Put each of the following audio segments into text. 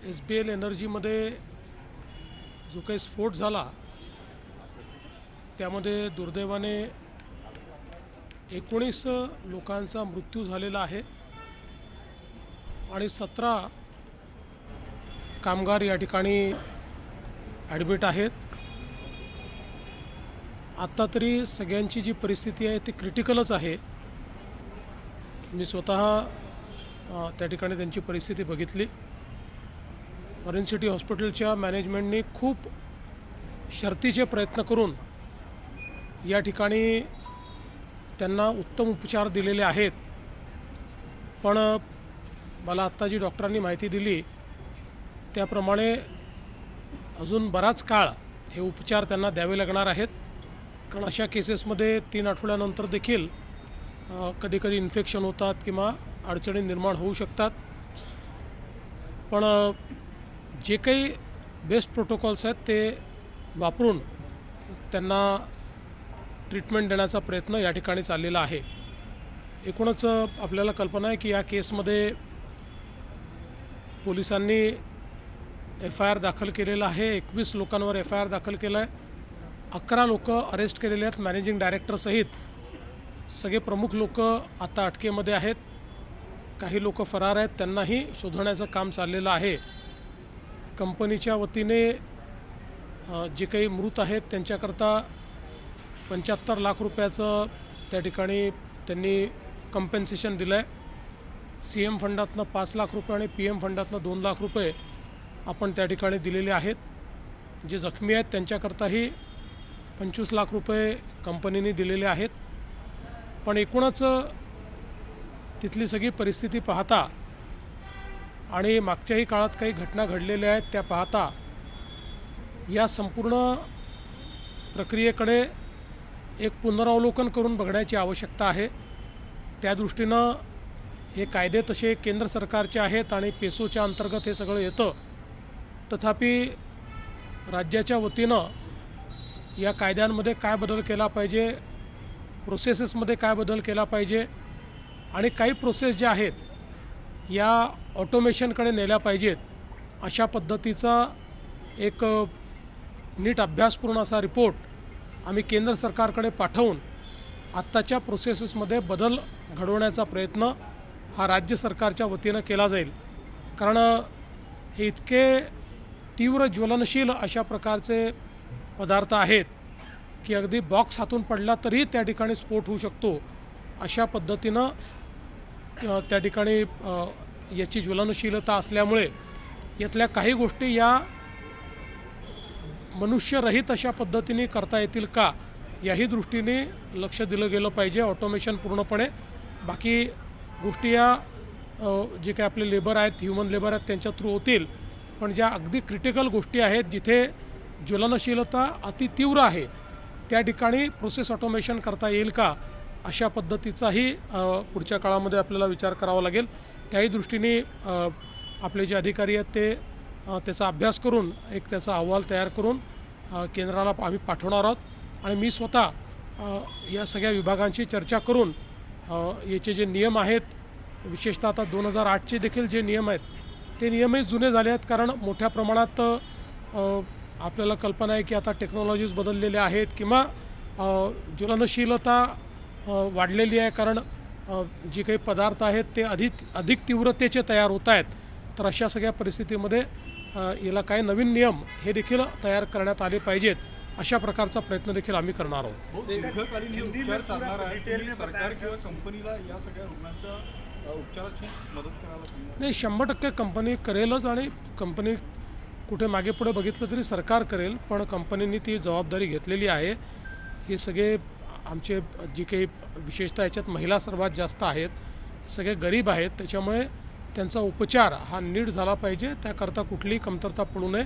SBL एनर्जीमध्ये जो काही स्फोट झाला त्यामध्ये दुर्दैवाने 19 लोकांचा मृत्यू झालेला आहे आणि 17 कामगार या ठिकाणी ॲडमिट आहेत। आत्ता तरी सगळ्यांची जी परिस्थिती आहे ती क्रिटिकलच आहे। मी स्वतः त्या ठिकाणी त्यांची परिस्थिती बघितली। ऑरेंज सिटी हॉस्पिटलच्या मॅनेजमेंटने खूप शर्तीचे प्रयत्न करून या ठिकाणी त्यांना उत्तम उपचार दिलेले आहेत, पण मला आत्ता जी डॉक्टरांनी माहिती दिली त्याप्रमाणे अजून बराच काळ हे उपचार त्यांना द्यावे लागणार आहेत, कारण अशा केसेसमध्ये 3 आठवड्यानंतर देखील कधीकधी इन्फेक्शन होतात किंवा अडचणी निर्माण होऊ शकतात। पण जे काही बेस्ट प्रोटोकॉल्स आहेत ते वापरून त्यांना ट्रीटमेंट देण्याचा प्रयत्न या ठिकाणी चाललेला आहे। एकूणच आपल्याला कल्पना आहे की या केसमध्ये पोलिसांनी FIR दाखल केलेला आहे। 21 लोकांवर FIR दाखल केला आहे। 11 लोक अरेस्ट केलेले आहेत, मॅनेजिंग डायरेक्टर सहित सगळे प्रमुख लोक आता अटकेमध्ये आहेत। काही लोक फरार आहेत, त्यांनाही शोधण्याचं काम चाललेलं आहे। कंपनीच्या वतीने जे काही मृत आहेत त्यांच्याकरता 75 लाख रुपयाचं त्या ठिकाणी त्यांनी कम्पेन्सेशन दिलं आहे। CM फंडातनं 5 लाख रुपये आणि PM फंडातनं 2 लाख रुपये आपण त्या ठिकाणी दिलेले आहेत। जे जखमी आहेत त्यांच्याकरताही 25 लाख रुपये कंपनीने दिलेले आहेत। पण एकूणच तिथली सगळी परिस्थिती पाहता आणि मागच्याही काळात काही घटना घडलेल्या आहेत त्या पाहता या संपूर्ण प्रक्रियेकडे एक पुनरावलोकन करून बघण्याची आवश्यकता आहे। त्या दृष्टीनं हे कायदे तसे केंद्र सरकारचे आहेत आणि पेसोच्या अंतर्गत हे सगळं येतं, तथापि राज्याच्या वतीनं या कायद्यांमध्ये काय बदल केला पाहिजे, प्रोसेसेसमध्ये काय बदल केला पाहिजे आणि काही प्रोसेस ज्या आहेत या ऑटोमेशनकडे नेल्या पाहिजेत, अशा पद्धतीचा एक नीट अभ्यासपूर्ण असा रिपोर्ट आम्ही केंद्र सरकारकडे पाठवून आत्ताच्या प्रोसेसेसमध्ये बदल घडवण्याचा प्रयत्न हा राज्य सरकारच्या वतीनं केला जाईल। कारण हे इतके तीव्र ज्वलनशील अशा प्रकारचे पदार्थ आहेत की अगदी बॉक्स हातून पडला तरी त्या ठिकाणी स्फोट होऊ शकतो। अशा पद्धतीनं त्या ठिकाणी याची ज्वलनशीलता असल्यामुळे यातल्या काही गोष्टी या मनुष्यरहित अशा पद्धतीने करता येतील का याही दृष्टीने लक्ष दिलं गेलं पाहिजे। ऑटोमेशन पूर्णपणे, बाकी गोष्टी या जे काही आपले लेबर आहेत, ह्युमन लेबर आहेत त्यांच्या थ्रू होतील, पण ज्या अगदी क्रिटिकल गोष्टी आहेत जिथे ज्वलनशीलता अतितीव्र आहे त्या ठिकाणी प्रोसेस ऑटोमेशन करता येईल का अशा पद्धतीचाही पुढच्या काळामध्ये आपल्याला विचार करावा लागेल। त्याही दृष्टीने आपले जे अधिकारी आहेत ते त्याचा अभ्यास करून एक त्याचा अहवाल तयार करून केंद्राला आम्ही पाठवणार आहोत आणि मी स्वतः या सगळ्या विभागांशी चर्चा करून याचे जे नियम आहेत, विशेषतः आता 2008चे देखील जे नियम आहेत ते नियमही जुने झाले आहेत, कारण मोठ्या प्रमाणात आपल्याला कल्पना आहे की आता टेक्नॉलॉजीज बदललेल्या आहेत किंवा ज्वलनशीलता वाढलेली आहे, कारण जे काही पदार्थ आहेत ते अधिक तीव्रतेचे तयार होत आहेत। तर अशा सगळ्या परिस्थितीमध्ये याला काही नवीन नियम हे देखील तयार करण्यात आले पाहिजेत, अशा प्रकारचा प्रयत्न देखील आम्ही करणार आहोत। दीर्घकालीन उपचार चालणार आहे, सरकार किंवा कंपनीला या सगळ्या रुग्णांच्या उपचाराची मदत करायला नाही, 100% कंपनी करेलच आणि कंपनी कुठे मागे पुढे बघितलं तरी सरकार करेल, पण कंपनीने ती जबाबदारी घेतलेली आहे। हे सगळे आमचे जे काही विशेषतः याच्यात महिला सर्वात जास्त आहेत, सगळे गरीब आहेत, त्याच्यामुळे त्यांचा उपचार हा नीट झाला पाहिजे, त्याकरता कुठलीही कमतरता पडू नये।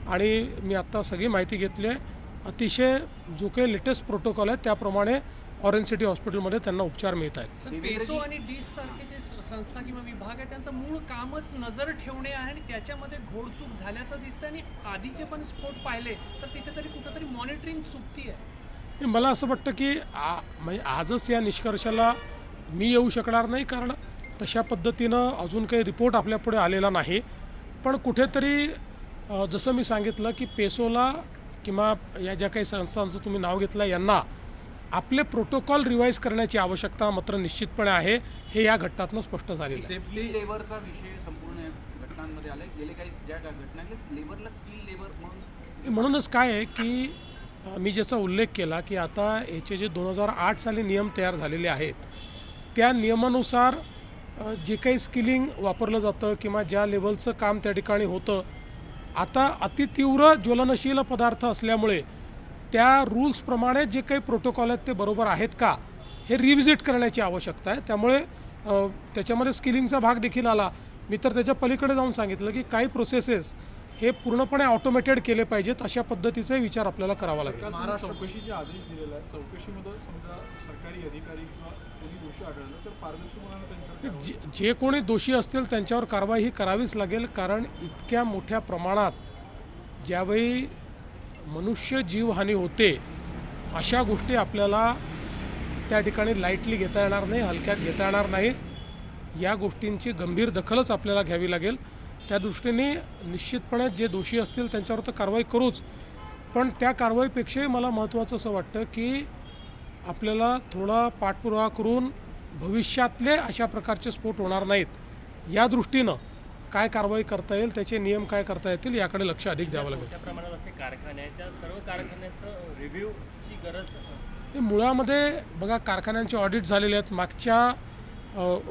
आणि मी आत्ता सगळी माहिती घेतली आहे, अतिशय जो काही लेटेस्ट प्रोटोकॉल आहे त्याप्रमाणे ऑरेंज सिटी हॉस्पिटलमध्ये त्यांना उपचार मिळत आहेत। पेसो आणि डिश सारखे जे संस्था किंवा विभाग आहे त्यांचं मूळ कामच नजर ठेवणे आहे आणि त्याच्यामध्ये घोडचूक झाल्याचं दिसतं आणि आधीचे पण स्फोट पाहिले तर तिथे तरी कुठंतरी मॉनिटरिंग चुकती आहे। मला असं वाटतं की म्हणजे आजच या निष्कर्षाला मी येऊ शकणार नाही, कारण तशा पद्धतीनं अजून काही रिपोर्ट आपल्यापुढे आलेला नाही, पण कुठेतरी जसं मी सांगितलं की पेसोला किंवा या ज्या काही संस्थांचं तुम्ही नाव घेतलं यांना आपले प्रोटोकॉल रिवाईज करण्याची आवश्यकता मात्र निश्चितपणे आहे, हे या घटनातनं स्पष्ट झालेलं आहे. स्किल लेबरचा विषय संपूर्ण घटनांमध्ये आलाय. गेले काही ज्या घटनांमध्ये लेबरला स्किल लेबर म्हणूनच काय आहे की मी ज्याचा उल्लेख केला की आता याचे जे 2008 साली नियम तयार झालेले आहेत त्या नियमानुसार जे काही स्किलिंग वापरलं जातं किंवा ज्या लेवलचं काम त्या ठिकाणी होतं, आता अतितीव्र ज्वलनशील पदार्थ असल्यामुळे त्या रूल्सप्रमाणे जे काही प्रोटोकॉल आहेत ते बरोबर आहेत का हे रिव्हिजिट करण्याची आवश्यकता आहे. त्यामुळे त्याच्यामध्ये स्किलिंगचा भाग देखील आला. मी तर त्याच्या पलीकडे जाऊन सांगितलं की काही प्रोसेसेस हे पूर्णपणे ऑटोमेटेड केले पाहिजेत, अशा पद्धतीचा विचार आपल्याला करावा लागेल. महाराष्ट्र चौकशीचे आदेश दिलेला आहे. चौकशीमध्ये समजा सरकारी अधिकारी किंवा कोणी दोषी आढळलं तर पारदर्शकपणाने त्यांच्यावर जे कोणी दोषी असतील त्यांच्यावर कारवाई ही करावीच लागेल, कारण इतक्या मोठ्या प्रमाणात ज्यावेळी मनुष्य जीवहानी होते अशा गोष्टी आपल्याला त्या ठिकाणी लाईटली घेता येणार नाही, हलक्यात घेता येणार नाही. या गोष्टींची गंभीर दखलच आपल्याला घ्यावी लागेल. त्या दृष्टीने निश्चितपणे जे दोषी असतील त्यांच्यावर तर कारवाई करूच, पण त्या कारवाईपेक्षाही मला महत्त्वाचं असं वाटतं की आपल्याला थोडा पाठपुरावा करून भविष्यातले अशा प्रकारचे स्फोट होणार नाहीत या दृष्टीनं काय कारवाई करता येईल, त्याचे नियम काय करता येतील याकडे लक्ष अधिक द्यावं लागेल. मोठ्या प्रमाणात असे कारखाने आहेत, त्या सर्व कारखान्याचं रिव्ह्यूची गरज हे मुळामध्ये बघा कारखान्यांचे ऑडिट झालेले आहेत.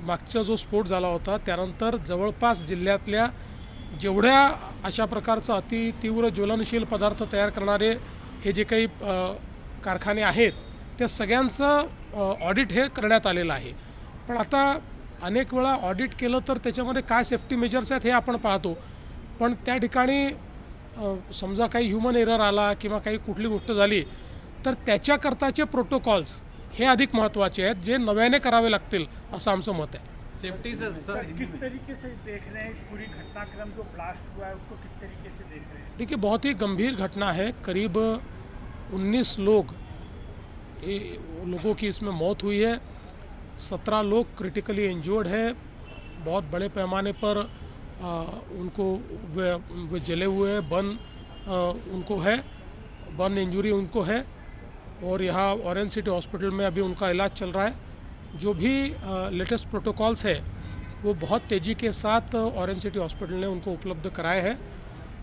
मागचा जो स्फोट झाला होता त्यानंतर जवळपास जिल्ह्यातल्या जेवढ्या अशा प्रकारचं अति तीव्र ज्वलनशील पदार्थ तयार करणारे हे जे काही कारखाने आहेत त्या सगळ्यांचं ऑडिट हे करण्यात आलेलं आहे. पण आता अनेक वेळा ऑडिट केलं तर त्याच्यामध्ये काय सेफ्टी मेजर्स आहेत हे आपण पाहतो, पण त्या ठिकाणी समजा काही ह्युमन एरर आला किंवा काही कुठली गोष्ट झाली तर त्याच्याकरताचे प्रोटोकॉल्स हे अधिक महत्त्वाचे आहेत, जे नव्याने करावे लागतील असं आमचं मत आहे. सेफ्टी सर किस तरीके से देख रहे हैं इस पूरी घटनाक्रम जो ब्लास्ट हुआ है उसको, किस तरीके से देख रहे हैं? देखिए बहुत ही गंभीर घटना है. करीब 19 लोगों की इसमें मौत हुई है, 17 लोग क्रिटिकली इंजर्ड है. बहुत बड़े पैमाने पर उनको वे जले हुए बर्न उनको है, बर्न इंजरी उनको है और यहाँ ऑरेंज सिटी हॉस्पिटल में अभी उनका इलाज चल रहा है. जो भी लेटेस्ट प्रोटोकॉल्स है वो बहुत तेज़ी के साथ ऑरेंज सिटी हॉस्पिटल ने उनको उपलब्ध कराए हैं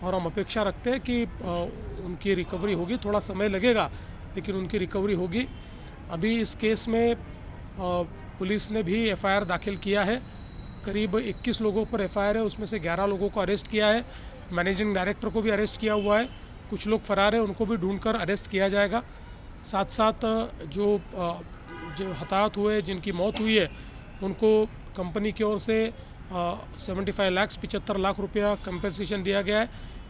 और हम अपेक्षा रखते हैं कि उनकी रिकवरी होगी. थोड़ा समय लगेगा लेकिन उनकी रिकवरी होगी. अभी इस केस में पुलिस ने भी एफआईआर दाखिल किया है. करीब 21 लोगों पर एफआईआर है, उसमें से 11 लोगों को अरेस्ट किया है. मैनेजिंग डायरेक्टर को भी अरेस्ट किया हुआ है. कुछ लोग फरार हैं, उनको भी ढूंढकर अरेस्ट किया जाएगा. साथ साथ जो हताहत हुए, जिनकी मौत हुई है, उनको कंपनी की ओर से 75 लाख रुपया कंपनसेशन दिया गया है.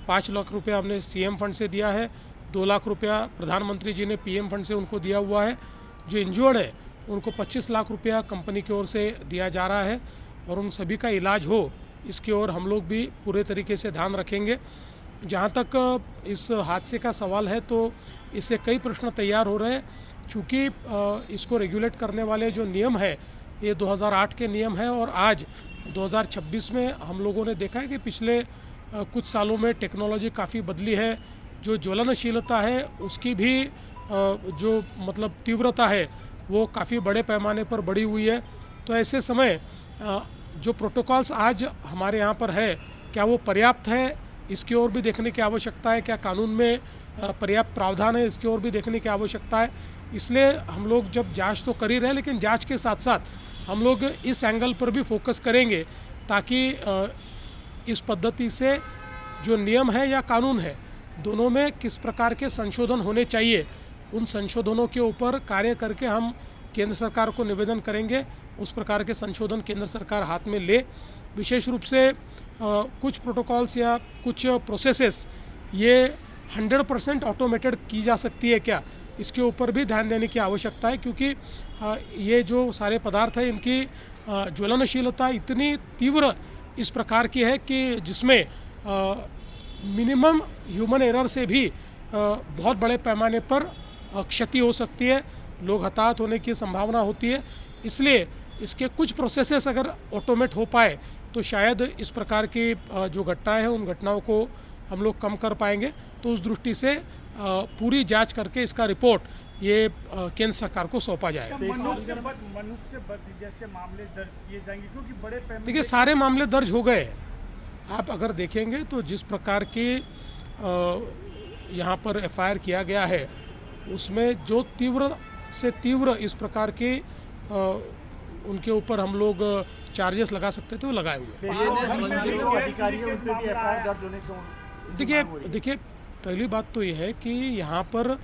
5 लाख रुपया हमने सीएम फंड से दिया है, 2 लाख रुपया प्रधानमंत्री जी ने पीएम फंड से उनको दिया हुआ है. जो इंजर्ड है उनको 25 लाख रुपया कंपनी की ओर से दिया जा रहा है और उन सभी का इलाज हो इसकी ओर हम लोग भी पूरे तरीके से ध्यान रखेंगे. जहाँ तक इस हादसे का सवाल है तो इससे कई प्रश्न तैयार हो रहे हैं. चूँकि इसको रेगुलेट करने वाले जो नियम है ये 2008 के नियम हैं और आज 2026 में हम लोगों ने देखा है कि पिछले कुछ सालों में टेक्नोलॉजी काफ़ी बदली है. जो ज्वलनशीलता है उसकी भी जो मतलब तीव्रता है वो काफ़ी बड़े पैमाने पर बढ़ी हुई है. तो ऐसे समय जो प्रोटोकॉल्स आज हमारे यहाँ पर है क्या वो पर्याप्त है, इसकी ओर भी देखने की आवश्यकता है. क्या कानून में पर्याप्त प्रावधान है, इसकी ओर भी देखने की आवश्यकता है. इसलिए हम लोग जब जांच तो कर ही रहे हैं लेकिन जांच के साथ साथ हम लोग इस एंगल पर भी फोकस करेंगे ताकि इस पद्धति से जो नियम है या कानून है दोनों में किस प्रकार के संशोधन होने चाहिए, उन संशोधनों के ऊपर कार्य करके हम केंद्र सरकार को निवेदन करेंगे. उस प्रकार के संशोधन केंद्र सरकार हाथ में ले. विशेष रूप से कुछ प्रोटोकॉल्स या कुछ प्रोसेसेस ये 100% ऑटोमेटेड की जा सकती है क्या, इसके ऊपर भी ध्यान देने की आवश्यकता है. क्योंकि ये जो सारे पदार्थ हैं इनकी ज्वलनशीलता इतनी तीव्र इस प्रकार की है कि जिसमें मिनिमम ह्यूमन एरर से भी बहुत बड़े पैमाने पर क्षति हो सकती है, लोग हताहत होने की संभावना होती है. इसलिए इसके कुछ प्रोसेसेस अगर ऑटोमेट हो पाए तो शायद इस प्रकार की जो घटनाएं हैं उन घटनाओं को हम लोग कम कर पाएंगे। तो उस दृष्टि से पूरी जांच करके इसका रिपोर्ट ये केंद्र सरकार को सौंपा जाएगा। मनुष्य वध जैसे मामले दर्ज किए जाएंगे क्योंकि बड़े पैमाने देखिए सारे मामले दर्ज हो गए हैं। आप अगर देखेंगे तो जिस प्रकार की यहाँ पर एफआईआर किया गया है उसमें जो तीव्र से तीव्र इस प्रकार के उनके ऊपर हम लोग चार्जेस लगा सकते थे वो लगाए हुए हैं। देखिए पहली बात तो ये है कि यहाँ पर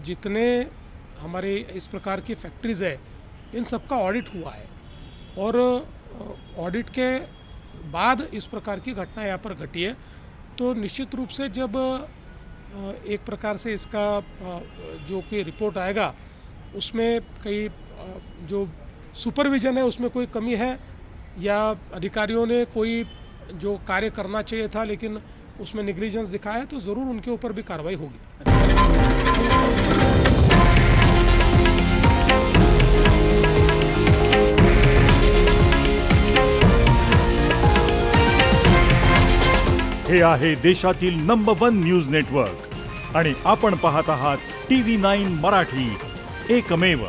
जितने हमारे इस प्रकार की फैक्ट्रीज़ है इन सब का ऑडिट हुआ है और ऑडिट के बाद इस प्रकार की घटना यहाँ पर घटी है। तो निश्चित रूप से जब एक प्रकार से इसका जो कि रिपोर्ट आएगा उसमें कई जो सुपरविजन है उसमें कोई कमी है या अधिकारियों ने कोई जो कार्य करना चाहिए था लेकिन उसमें नेग्लिजेंस दिखाया है तो ज़रूर उनके ऊपर भी कार्रवाई होगी। हे आहे देशातील नंबर 1 न्यूज नेटवर्क आणि आपण पाहत आहात TV9 मराठी, एकमेव।